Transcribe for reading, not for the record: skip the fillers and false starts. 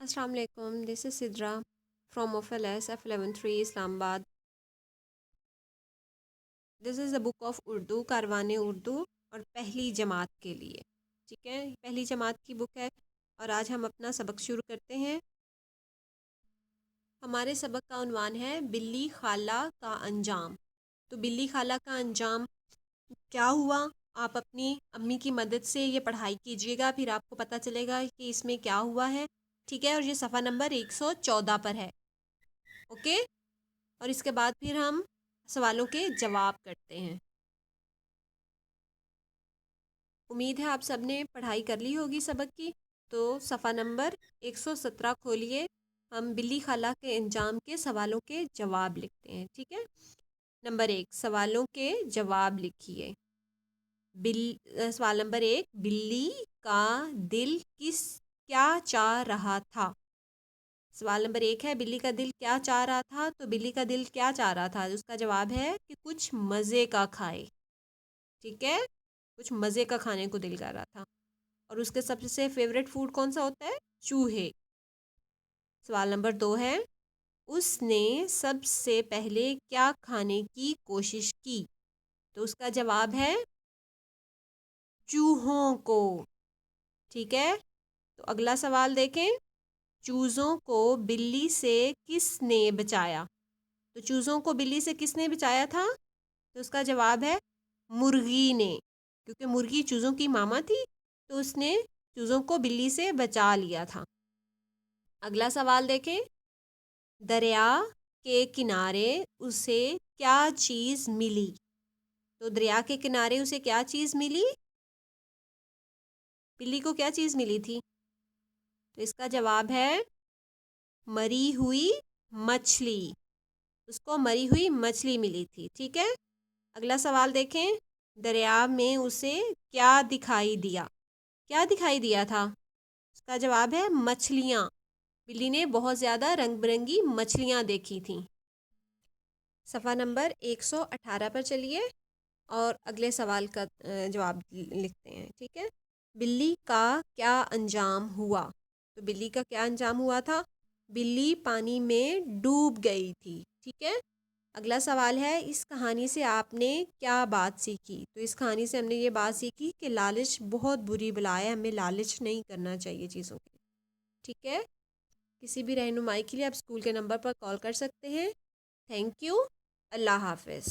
Assalamu alaikum. This is Sidra from OFLS F113 Islamabad. This is the book of Urdu, Karwan Urdu और पहली जमात के लिए. ठीक है, पहली जमात की बुक है और आज हम अपना सबक शुरू करते हैं. हमारे सबक का उन्वान है बिल्ली खाला का अंजाम. तो बिल्ली खाला का अंजाम क्या हुआ, आप अपनी अम्मी की मदद से ये पढ़ाई कीजिएगा, फिर आपको पता चलेगा कि इसमें क्या हुआ है. ठीक है, और ये सफ़ा नंबर 114 पर है. ओके, और इसके बाद फिर हम सवालों के जवाब करते हैं. उम्मीद है आप सब ने पढ़ाई कर ली होगी सबक की. तो सफ़ा नंबर 117 खोलिए. हम बिल्ली खाला के अंजाम के सवालों के जवाब लिखते हैं. ठीक है, नंबर 1, सवालों के जवाब लिखिए. सवाल नंबर 1, बिल्ली का दिल क्या चाह रहा था. सवाल नंबर 1 है, बिल्ली का दिल क्या चाह रहा था. तो बिल्ली का दिल क्या चाह रहा था, उसका जवाब है कि कुछ मज़े का खाए. ठीक है, कुछ मज़े का खाने को दिल कर रहा था. और उसके सबसे फेवरेट फूड कौन सा होता है, चूहे. सवाल नंबर 2 है, उसने सबसे पहले क्या खाने की कोशिश की. तो उसका जवाब है चूहों को. ठीक है, तो अगला सवाल देखें. चूज़ों को बिल्ली से किसने बचाया. तो चूज़ों को बिल्ली से किसने बचाया था. तो उसका जवाब है मुर्गी ने, क्योंकि मुर्गी चूज़ों की मामा थी, तो उसने चूज़ों को बिल्ली से बचा लिया था. अगला सवाल देखें. दरिया के किनारे उसे क्या चीज़ मिली. तो दरिया के किनारे उसे क्या चीज़ मिली, बिल्ली को क्या चीज़ मिली थी. तो इसका जवाब है मरी हुई मछली. उसको मरी हुई मछली मिली थी. ठीक है, अगला सवाल देखें. दरिया में उसे क्या दिखाई दिया. क्या दिखाई दिया था. उसका जवाब है मछलियाँ. बिल्ली ने बहुत ज़्यादा रंग बिरंगी मछलियाँ देखी थीं. सफ़ा नंबर 118 पर चलिए और अगले सवाल का जवाब लिखते हैं. ठीक है, बिल्ली का क्या अंजाम हुआ. तो बिल्ली का क्या अंजाम हुआ था, बिल्ली पानी में डूब गई थी. ठीक है, अगला सवाल है, इस कहानी से आपने क्या बात सीखी. तो इस कहानी से हमने ये बात सीखी कि लालच बहुत बुरी बला है, हमें लालच नहीं करना चाहिए चीज़ों की. ठीक है, किसी भी रहनुमाई के लिए आप स्कूल के नंबर पर कॉल कर सकते हैं. Thank you. अल्लाह हाफ़िज़.